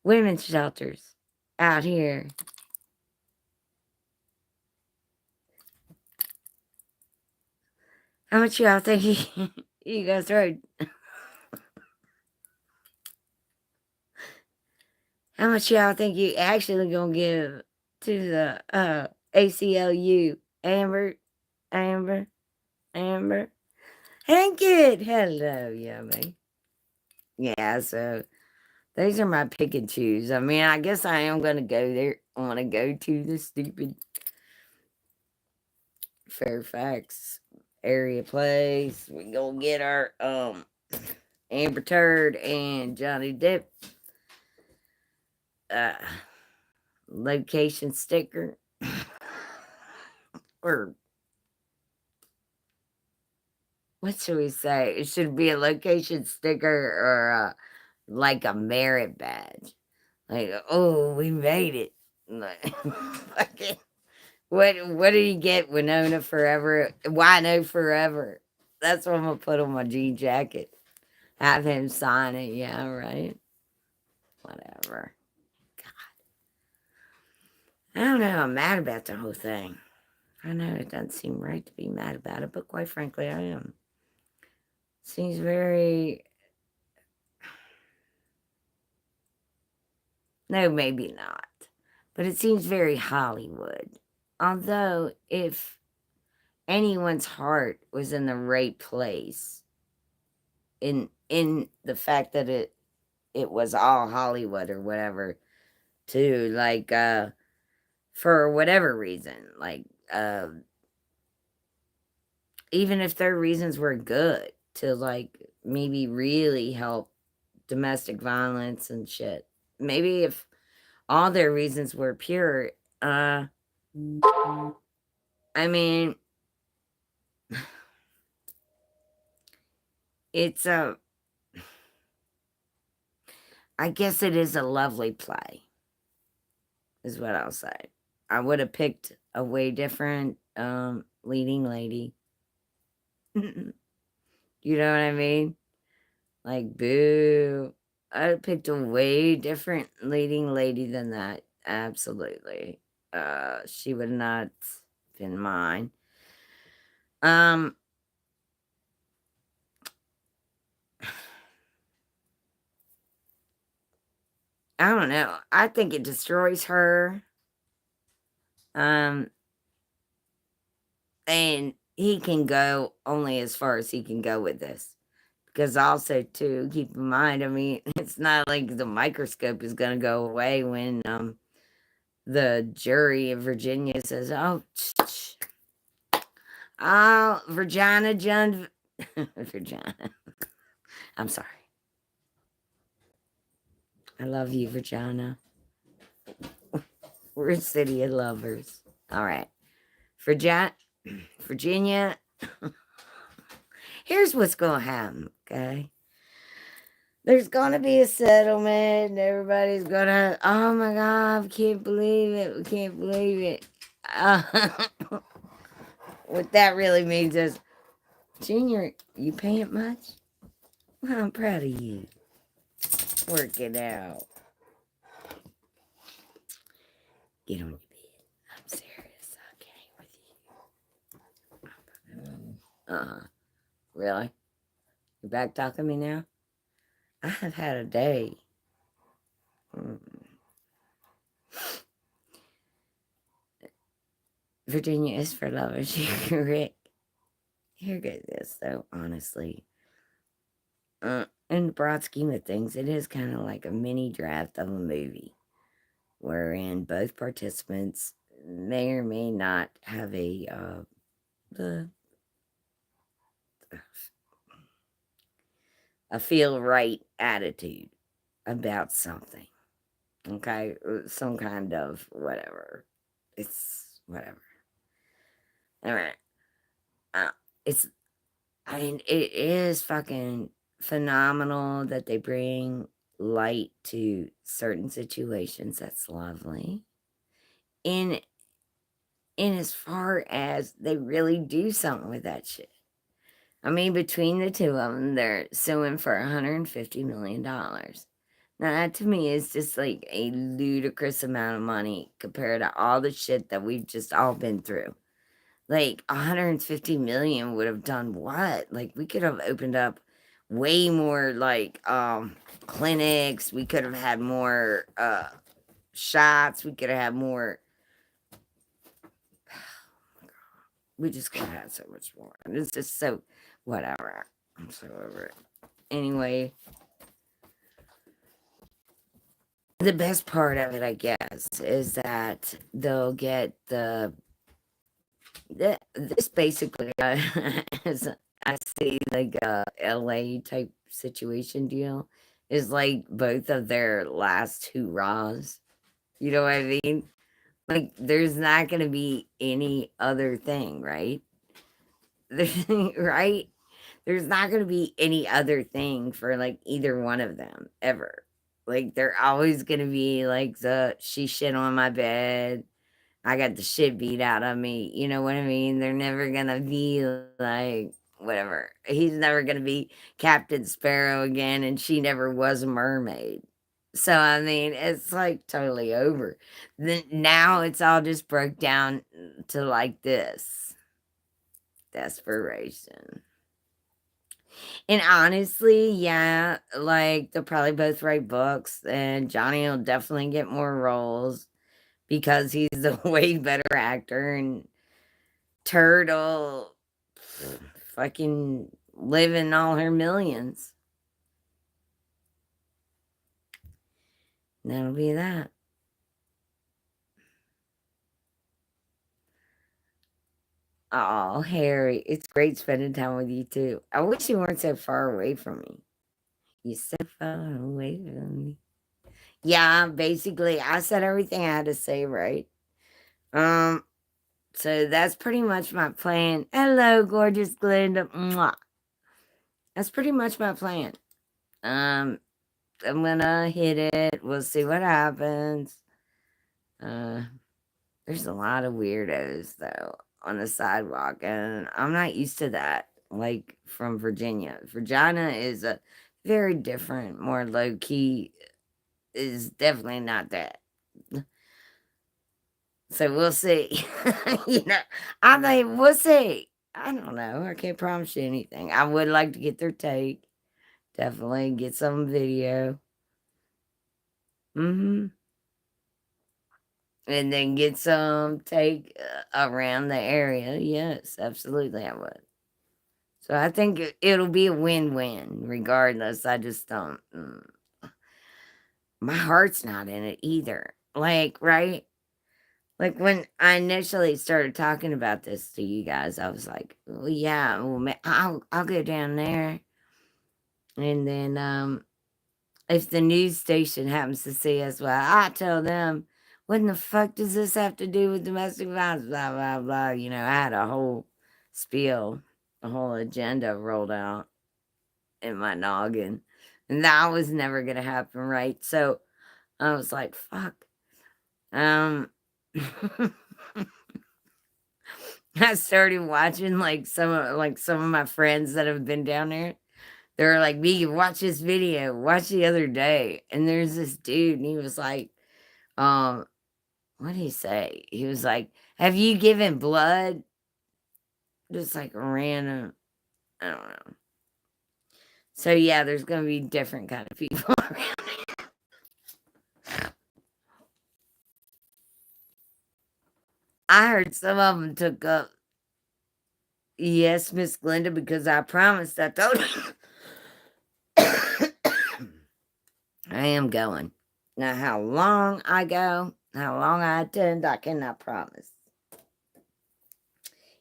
women's shelters out here? How much y'all think you gonna throw? How much y'all think you actually gonna give to the ACLU? Amber, Amber. Hank it. Hello, yummy. Yeah, so those are my pick and choose. I mean, I guess I am gonna go there. I wanna go to the stupid Fairfax area place. We gonna get our Amber Turd and Johnny Depp uh location sticker. Or what should we say? It should be a location sticker or like a merit badge. Like, oh, we made it. Like, fucking, what did he get? Winona Forever? Wino Forever. That's what I'm gonna put on my jean jacket. Have him sign it. Yeah, right. Whatever. I don't know. I'm mad about the whole thing. I know it doesn't seem right to be mad about it, but quite frankly, I am. Seems very. No, maybe not. But it seems very Hollywood. Although, if anyone's heart was in the right place, in the fact that it was all Hollywood or whatever, too, like for whatever reason, like even if their reasons were good to like maybe really help domestic violence and shit, maybe if all their reasons were pure, I mean, it's a I guess it is a lovely play, is what I'll say. I would have picked a way different leading lady. You know what I mean? Like, boo. I picked a way different leading lady than that. Absolutely. She would not been mine. Um, I don't know. I think it destroys her. And he can go only as far as he can go with this. Because also, too, keep in mind, I mean, it's not like the microscope is going to go away when the jury of Virginia says, oh, oh, Virginia John, Virginia. I'm sorry. I love you, Virginia. We're a city of lovers. All right. Virginia. Here's what's going to happen, okay? There's going to be a settlement. And everybody's going to, oh my God, we can't believe it. We can't believe it. What that really means is, Junior, you paying much? Well, I'm proud of you. Work it out. Get on your bed. I'm serious. Okay with you. Really? You back talking me now? I have had a day. Virginia is for lovers. You're Rick. Here goes this, though, honestly. In the broad scheme of things, it is kind of like a mini draft of a movie, wherein both participants may or may not have a feel right attitude about something. Okay, some kind of whatever. It's whatever. All right. I mean, it is fucking phenomenal that they bring light to certain situations. That's lovely. In as far as they really do something with that shit. I mean, between the two of them, they're suing for $150 million. Now, that to me is just like a ludicrous amount of money compared to all the shit that we've just all been through. Like, 150 million would have done what? Like, we could have opened up way more, like, clinics. We could have had more shots. We could have had more. We just could have had so much more. And it's just so whatever. I'm so over it. Anyway, the best part of it, I guess, is that they'll get this basically, as I see, like a LA type situation deal, is like both of their last hurrahs. You know what I mean? Like, there's not going to be any other thing, right? Right? There's not going to be any other thing for like either one of them ever. Like, they're always going to be like she shit on my bed. I got the shit beat out of me. You know what I mean? They're never going to be like, whatever. He's never going to be Captain Sparrow again, and she never was a mermaid. So, I mean, it's like totally over. Then now it's all just broke down to like this desperation. And honestly, yeah, like they'll probably both write books, and Johnny will definitely get more roles because he's a way better actor, and Turtle fucking live in all her millions. And that'll be that. Oh, Harry, it's great spending time with you too. I wish you weren't so far away from me. You're so far away from me. Yeah, basically, I said everything I had to say, right? So that's pretty much my plan. Hello, gorgeous Glenda. Mwah. That's pretty much my plan. I'm gonna hit it. We'll see what happens. There's a lot of weirdos though on the sidewalk, and I'm not used to that. Like from Virginia. Virginia is a very different, more low key. Is definitely not that. So we'll see. I mean, we'll see. I don't know. I can't promise you anything. I would like to get their take. Definitely get some video. Mm-hmm. And then get some take around the area. Yes, absolutely, I would. So I think it'll be a win-win regardless. I just don't. My heart's not in it either. Like, right? Like when I initially started talking about this to you guys, I was like, "Well, yeah, well, I'll go down there." And then if the news station happens to see us, well, I tell them, "What in the fuck does this have to do with domestic violence?" Blah blah blah. You know, I had a whole spiel, a whole agenda rolled out in my noggin, and that was never gonna happen, right? So I was like, "Fuck." Um, I started watching some of my friends that have been down there. They were like, "Megan, watch this video. Watch the other day." And there's this dude, and he was like, um, what did he say? He was like, "Have you given blood?" Just like random. I don't know. So yeah, there's gonna be different kind of people around. I heard some of them took up. Yes, Miss Glenda, because I promised. I told you. I am going. Now, how long I go, how long I attend, I cannot promise.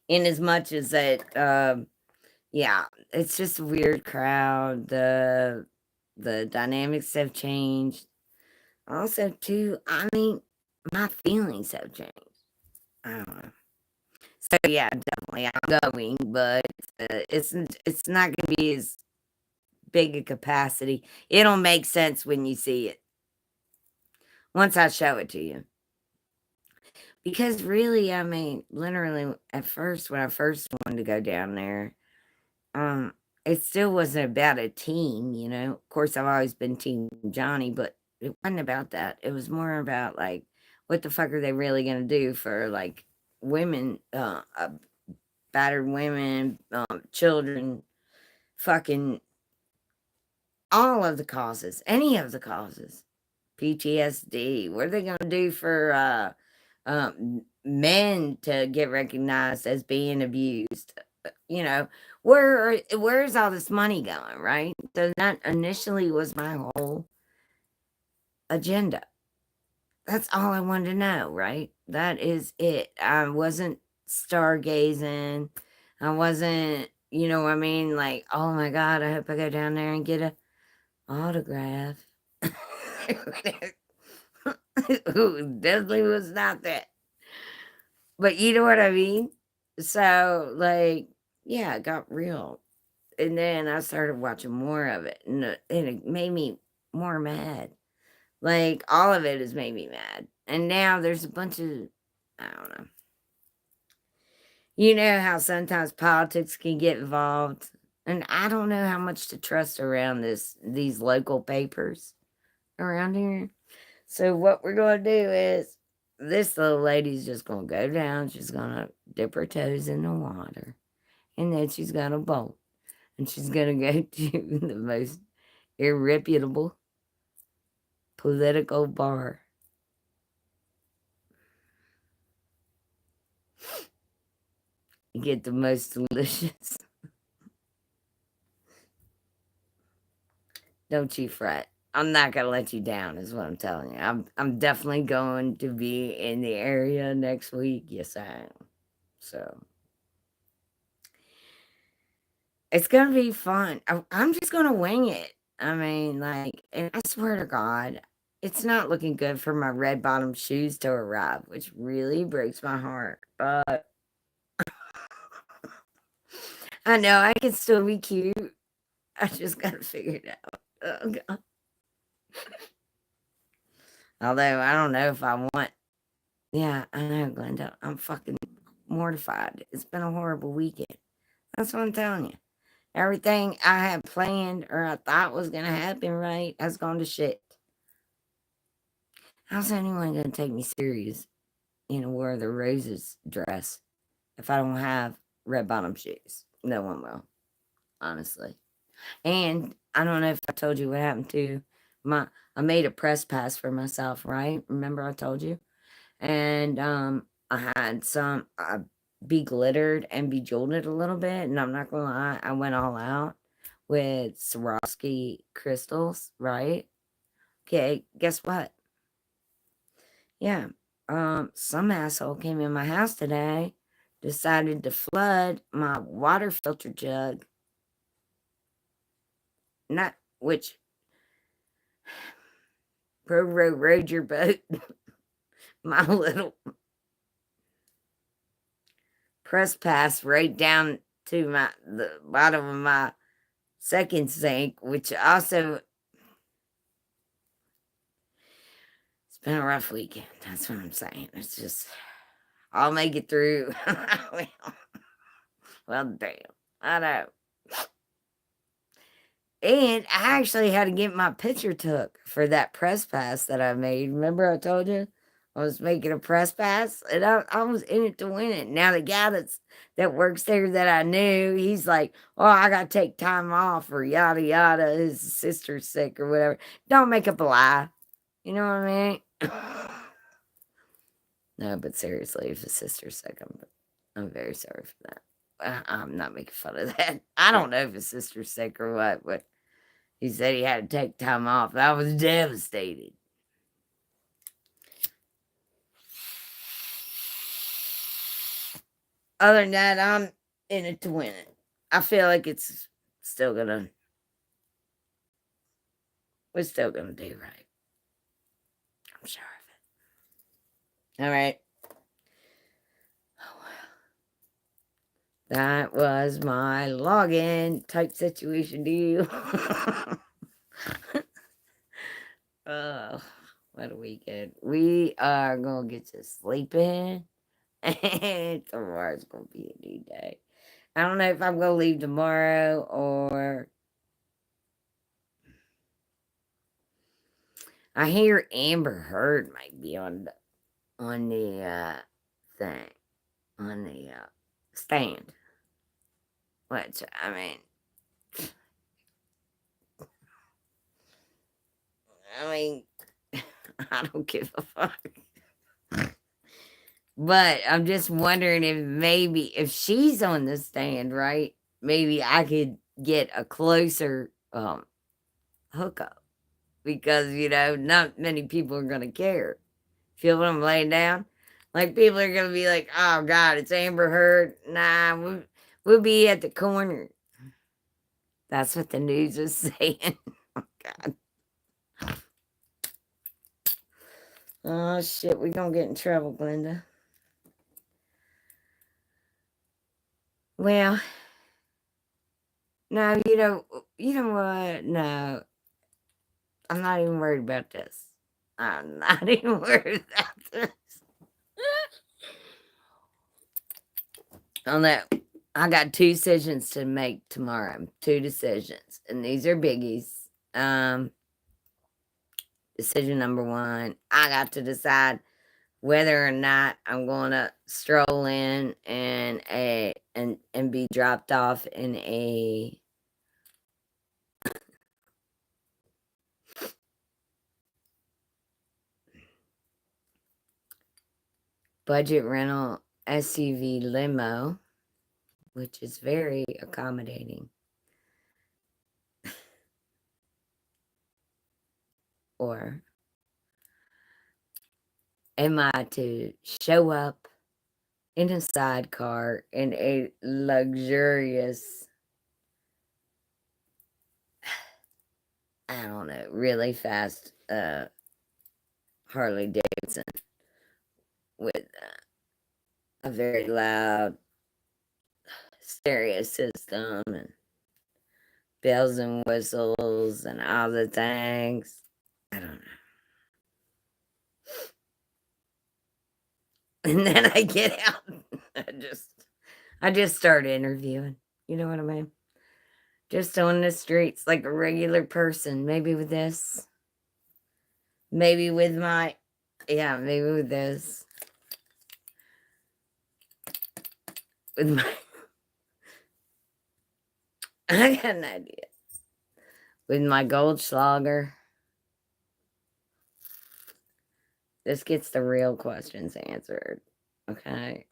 In as much as that, yeah, it's just a weird crowd. The dynamics have changed. Also, too, I mean, my feelings have changed. I don't know. So yeah, definitely, I'm going, but it's not going to be as big a capacity. It'll make sense when you see it once I show it to you. Because really, I mean, literally at first, when I first wanted to go down there, um, it still wasn't about a team, you know. Of course, I've always been Team Johnny, but it wasn't about that. It was more about like, what the fuck are they really gonna do for like women, battered women, children, fucking all of the causes, any of the causes, PTSD. What are they gonna do for men to get recognized as being abused? You know, where's all this money going, right? So that initially was my whole agenda. That's all I wanted to know, right? That is it. I wasn't stargazing. I wasn't, you know what I mean? Like, oh my God, I hope I go down there and get a autograph. Ooh, definitely was not that. But you know what I mean? So, like, yeah, it got real. And then I started watching more of it, and it made me more mad. Like, all of it has made me mad. And now there's a bunch of, I don't know. You know how sometimes politics can get involved, and I don't know how much to trust around these local papers around here. So what we're gonna do is this little lady's just gonna go down. She's gonna dip her toes in the water, and then she's gonna bolt, and she's gonna go to the most irreputable political bar. You get the most delicious. Don't you fret. I'm not gonna let you down, is what I'm telling you. I'm definitely going to be in the area next week. Yes, I am. So it's gonna be fun. I'm just gonna wing it. I mean, like, and I swear to God, it's not looking good for my red bottom shoes to arrive, which really breaks my heart. But I know I can still be cute. I just gotta figure it out. Oh God. Although I don't know if I want. Yeah, I know, Glenda. I'm fucking mortified. It's been a horrible weekend. That's what I'm telling you. Everything I had planned or I thought was gonna happen right has gone to shit. How's anyone gonna take me serious in a War of the Roses dress if I don't have red bottom shoes? No one will, honestly. And I don't know if I told you what happened to I made a press pass for myself, right? Remember I told you? And I had some be glittered and bejeweled it a little bit, and I'm not gonna lie, I went all out with Swarovski crystals, right? Okay, guess what? Yeah. Some asshole came in my house today, decided to flood my water filter jug. Not which rode your boat. My little press pass right down to the bottom of my second sink, which also it's been a rough weekend. That's what I'm saying. It's just I'll make it through. Well, damn. I know. And I actually had to get my picture took for that press pass that I made. Remember I told you I was making a press pass, and I was in it to win it. Now the guy that works there that I knew, he's like, "Oh, I got to take time off or yada yada. His sister's sick or whatever." Don't make up a lie. You know what I mean? No, but seriously, if his sister's sick, I'm very sorry for that. I'm not making fun of that. I don't know if his sister's sick or what, but he said he had to take time off. I was devastated. Other than that, I'm in it to win it. I feel like it's still gonna, we're still gonna do right. I'm sure of it. All right. That was my login type situation to you. Oh, what a weekend. We are going to get to sleep in. And tomorrow's going to be a new day. I don't know if I'm going to leave tomorrow or... I hear Amber Heard might be on the thing, on the stand. Which, I mean... I don't give a fuck. But I'm just wondering if maybe if she's on the stand, right? Maybe I could get a closer hookup because not many people are gonna care. Feel what I'm laying down? Like people are gonna be like, "Oh God, it's Amber Heard." Nah, we'll be at the corner. That's what the news is saying. Oh God. Oh shit, we gonna get in trouble, Glenda. Well, no, you know what? No, I'm not even worried about this. I'm not even worried about this. On that, I got 2 decisions to make tomorrow. 2 decisions, and these are biggies. Decision number 1, I got to decide whether or not I'm going to stroll in and be dropped off in a budget rental SUV limo, which is very accommodating, or am I to show up in a sidecar in a luxurious, I don't know, really fast Harley Davidson with a very loud stereo system and bells and whistles and all the things. I don't know. And then I get out. I just start interviewing. You know what I mean? Just on the streets like a regular person. Maybe with this. Maybe with maybe with this. With my, I got an idea. With my Goldschlager This gets the real questions answered. Okay.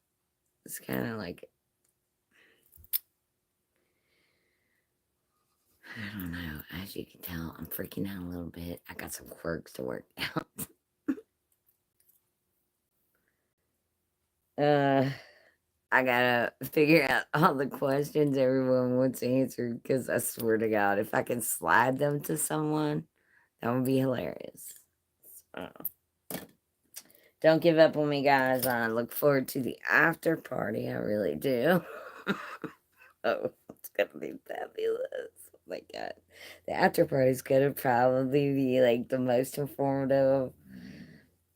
It's kind of like, I don't know. As you can tell, I'm freaking out a little bit. I got some quirks to work out. I gotta figure out all the questions everyone wants answered because I swear to God, if I can slide them to someone, that would be hilarious. So, don't give up on me, guys. I look forward to the after party. I really do. Oh, it's gonna be fabulous. Oh my God. The after party is gonna probably be like the most informative.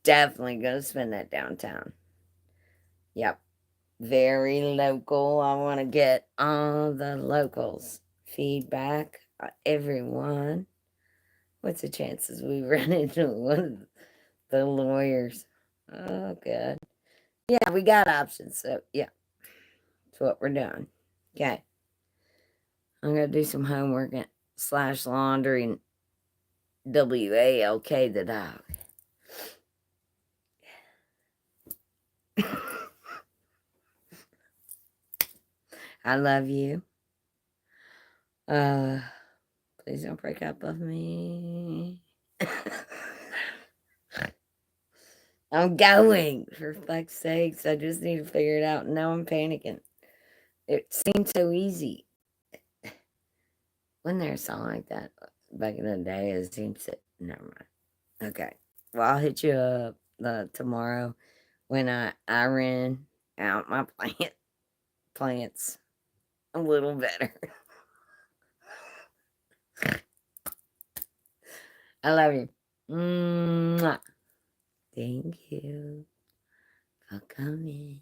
Definitely gonna spend that downtown. Yep. Very local. I want to get all the locals feedback. Everyone. What's the chances we run into one of the lawyers? Oh, God. Yeah, we got options. So, yeah, that's what we're doing. Okay. I'm going to do some homework / laundry and WALK the dog. I love you. Please don't break up with me. I'm going, for fuck's sakes. I just need to figure it out. Now I'm panicking. It seemed so easy. Wasn't there a song like that back in the day? It seems so... Never mind. Okay. Well, I'll hit you up tomorrow when I ran out my plants a little better. I love you. Mwah. Thank you for coming.